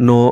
9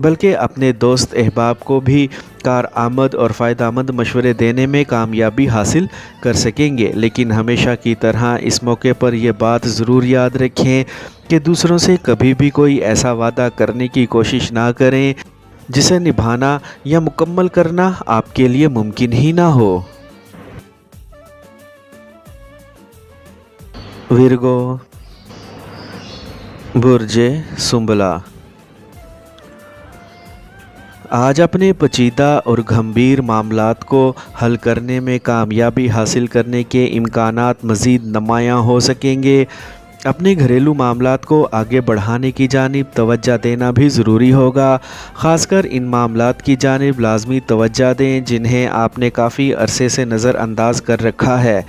بلکہ اپنے دوست احباب کو بھی کارآمد اور فائدہ مند مشورے دینے میں کامیابی حاصل کر سکیں گے۔ لیکن ہمیشہ کی طرح اس موقع پر یہ بات ضرور یاد رکھیں کہ دوسروں سے کبھی بھی کوئی ایسا وعدہ کرنے کی کوشش نہ کریں جسے نبھانا یا مکمل کرنا آپ کے لیے ممکن ہی نہ ہو۔ ورگو، برج سنبلا، آج اپنے پیچیدہ اور گھمبیر معاملات کو حل کرنے میں کامیابی حاصل کرنے کے امکانات مزید نمایاں ہو سکیں گے۔ اپنے گھریلو معاملات کو آگے بڑھانے کی جانب توجہ دینا بھی ضروری ہوگا، خاص کر ان معاملات کی جانب لازمی توجہ دیں جنہیں آپ نے کافی عرصے سے نظر انداز کر رکھا ہے۔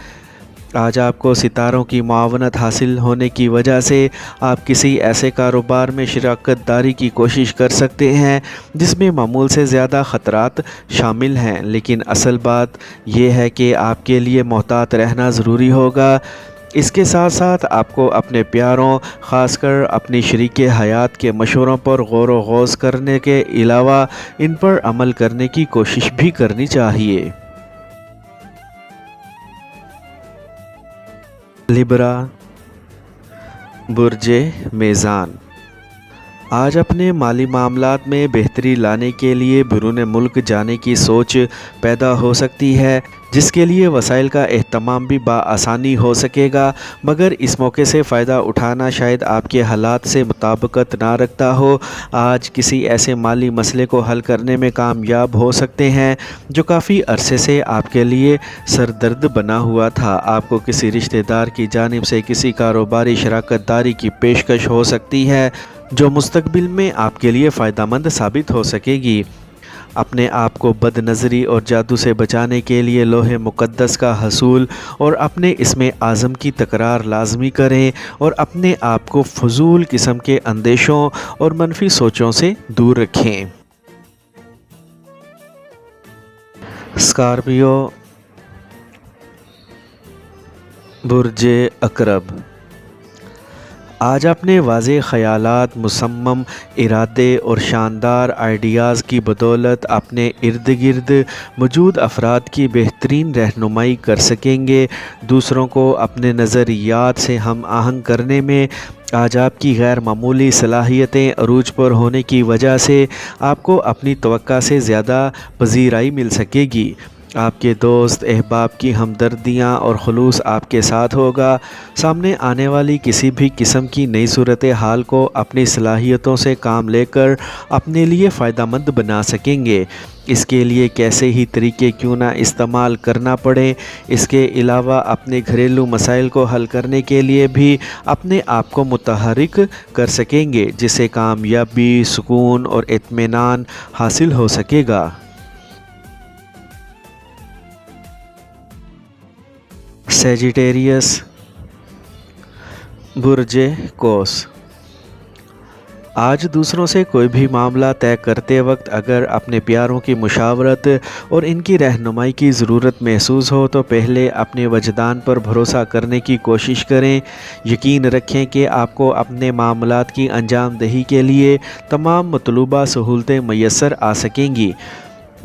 آج آپ کو ستاروں کی معاونت حاصل ہونے کی وجہ سے آپ کسی ایسے کاروبار میں شراکت داری کی کوشش کر سکتے ہیں جس میں معمول سے زیادہ خطرات شامل ہیں، لیکن اصل بات یہ ہے کہ آپ کے لیے محتاط رہنا ضروری ہوگا۔ اس کے ساتھ ساتھ آپ کو اپنے پیاروں، خاص کر اپنی شریک حیات کے مشوروں پر غور و خوض کرنے کے علاوہ ان پر عمل کرنے کی کوشش بھی کرنی چاہیے۔ لبرا، برج میزان، آج اپنے مالی معاملات میں بہتری لانے کے لیے بیرون ملک جانے کی سوچ پیدا ہو سکتی ہے، جس کے لیے وسائل کا اہتمام بھی بآسانی ہو سکے گا، مگر اس موقع سے فائدہ اٹھانا شاید آپ کے حالات سے مطابقت نہ رکھتا ہو۔ آج کسی ایسے مالی مسئلے کو حل کرنے میں کامیاب ہو سکتے ہیں جو کافی عرصے سے آپ کے لیے سردرد بنا ہوا تھا۔ آپ کو کسی رشتہ دار کی جانب سے کسی کاروباری شراکت داری کی پیشکش ہو سکتی ہے جو مستقبل میں آپ کے لیے فائدہ مند ثابت ہو سکے گی۔ اپنے آپ کو بد نظری اور جادو سے بچانے کے لیے لوح مقدس کا حصول اور اپنے اسم اعظم کی تکرار لازمی کریں اور اپنے آپ کو فضول قسم کے اندیشوں اور منفی سوچوں سے دور رکھیں۔ اسکارپیو، برج عقرب، آج اپنے واضح خیالات، مصمم ارادے اور شاندار آئیڈیاز کی بدولت اپنے ارد گرد موجود افراد کی بہترین رہنمائی کر سکیں گے۔ دوسروں کو اپنے نظریات سے ہم آہنگ کرنے میں آج آپ کی غیر معمولی صلاحیتیں عروج پر ہونے کی وجہ سے آپ کو اپنی توقع سے زیادہ پذیرائی مل سکے گی۔ آپ کے دوست احباب کی ہمدردیاں اور خلوص آپ کے ساتھ ہوگا۔ سامنے آنے والی کسی بھی قسم کی نئی صورتحال کو اپنی صلاحیتوں سے کام لے کر اپنے لیے فائدہ مند بنا سکیں گے۔ اس کے لیے کیسے ہی طریقے کیوں نہ استعمال کرنا پڑیں، اس کے علاوہ اپنے گھریلو مسائل کو حل کرنے کے لیے بھی اپنے آپ کو متحرک کر سکیں گے، جس سے کامیابی، سکون اور اطمینان حاصل ہو سکے گا۔ سیجیٹیریس، برج قوس، آج دوسروں سے کوئی بھی معاملہ طے کرتے وقت اگر اپنے پیاروں کی مشاورت اور ان کی رہنمائی کی ضرورت محسوس ہو تو پہلے اپنے وجدان پر بھروسہ کرنے کی کوشش کریں۔ یقین رکھیں کہ آپ کو اپنے معاملات کی انجام دہی کے لیے تمام مطلوبہ سہولتیں میسر آ سکیں گی۔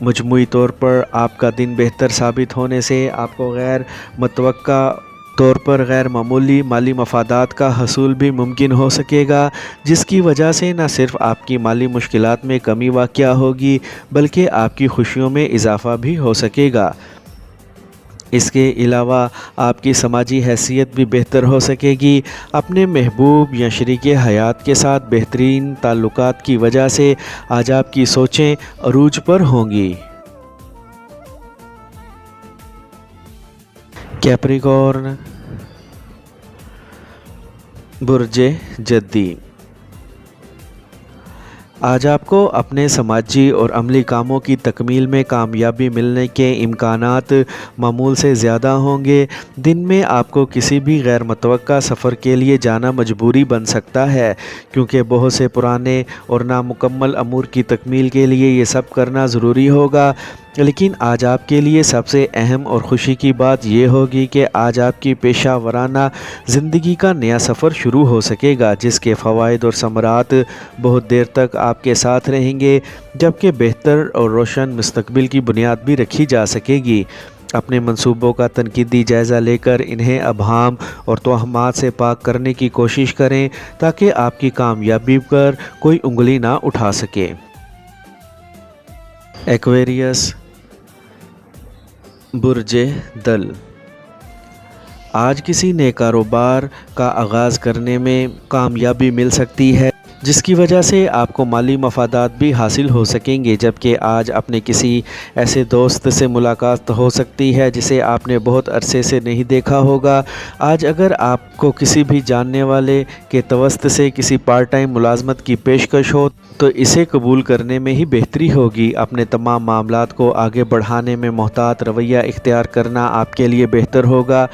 مجموعی طور پر آپ کا دن بہتر ثابت ہونے سے آپ کو غیر متوقع طور پر غیر معمولی مالی مفادات کا حصول بھی ممکن ہو سکے گا، جس کی وجہ سے نہ صرف آپ کی مالی مشکلات میں کمی واقع ہوگی بلکہ آپ کی خوشیوں میں اضافہ بھی ہو سکے گا۔ اس کے علاوہ آپ کی سماجی حیثیت بھی بہتر ہو سکے گی۔ اپنے محبوب یا شریک حیات کے ساتھ بہترین تعلقات کی وجہ سے آج آپ کی سوچیں عروج پر ہوں گی۔ کیپریکورن، برج جدی، آج آپ کو اپنے سماجی اور عملی کاموں کی تکمیل میں کامیابی ملنے کے امکانات معمول سے زیادہ ہوں گے۔ دن میں آپ کو کسی بھی غیر متوقع سفر کے لیے جانا مجبوری بن سکتا ہے، کیونکہ بہت سے پرانے اور نامکمل امور کی تکمیل کے لیے یہ سب کرنا ضروری ہوگا۔ لیکن آج آپ کے لیے سب سے اہم اور خوشی کی بات یہ ہوگی کہ آج آپ کی پیشہ ورانہ زندگی کا نیا سفر شروع ہو سکے گا، جس کے فوائد اور ثمرات بہت دیر تک آپ کے ساتھ رہیں گے، جبکہ بہتر اور روشن مستقبل کی بنیاد بھی رکھی جا سکے گی۔ اپنے منصوبوں کا تنقیدی جائزہ لے کر انہیں ابہام اور توہمات سے پاک کرنے کی کوشش کریں تاکہ آپ کی کامیابی پر کوئی انگلی نہ اٹھا سکے۔ ایکویریس، برج دل۔ آج کسی نئے کاروبار کا آغاز کرنے میں کامیابی مل سکتی ہے، جس کی وجہ سے آپ کو مالی مفادات بھی حاصل ہو سکیں گے، جبکہ آج اپنے کسی ایسے دوست سے ملاقات ہو سکتی ہے جسے آپ نے بہت عرصے سے نہیں دیکھا ہوگا۔ آج اگر آپ کو کسی بھی جاننے والے کے توسط سے کسی پارٹ ٹائم ملازمت کی پیشکش ہو تو اسے قبول کرنے میں ہی بہتری ہوگی۔ اپنے تمام معاملات کو آگے بڑھانے میں محتاط رویہ اختیار کرنا آپ کے لیے بہتر ہوگا۔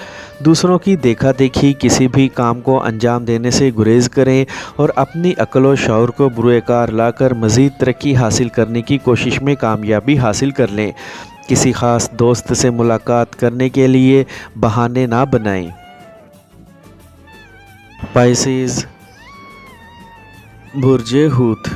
دوسروں کی دیکھا دیکھی کسی بھی کام کو انجام دینے سے گریز کریں اور اپنی عقل و شعور کو بروئے کار لا کر مزید ترقی حاصل کرنے کی کوشش میں کامیابی حاصل کر لیں۔ کسی خاص دوست سے ملاقات کرنے کے لیے بہانے نہ بنائیں۔ پائسیز، برج حوت۔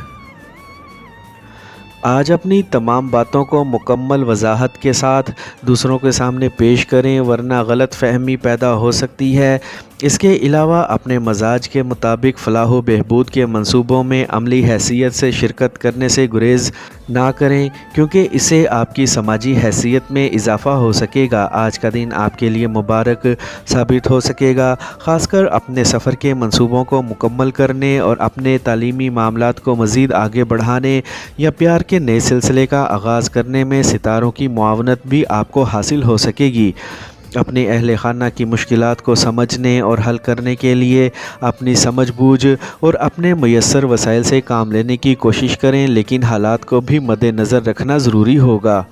آج اپنی تمام باتوں کو مکمل وضاحت کے ساتھ دوسروں کے سامنے پیش کریں، ورنہ غلط فہمی پیدا ہو سکتی ہے۔ اس کے علاوہ اپنے مزاج کے مطابق فلاح و بہبود کے منصوبوں میں عملی حیثیت سے شرکت کرنے سے گریز نہ کریں، کیونکہ اس سے آپ کی سماجی حیثیت میں اضافہ ہو سکے گا۔ آج کا دن آپ کے لیے مبارک ثابت ہو سکے گا، خاص کر اپنے سفر کے منصوبوں کو مکمل کرنے اور اپنے تعلیمی معاملات کو مزید آگے بڑھانے یا پیار کے نئے سلسلے کا آغاز کرنے میں ستاروں کی معاونت بھی آپ کو حاصل ہو سکے گی۔ اپنے اہل خانہ کی مشکلات کو سمجھنے اور حل کرنے کے لیے اپنی سمجھ بوجھ اور اپنے میسر وسائل سے کام لینے کی کوشش کریں، لیکن حالات کو بھی مد نظر رکھنا ضروری ہوگا۔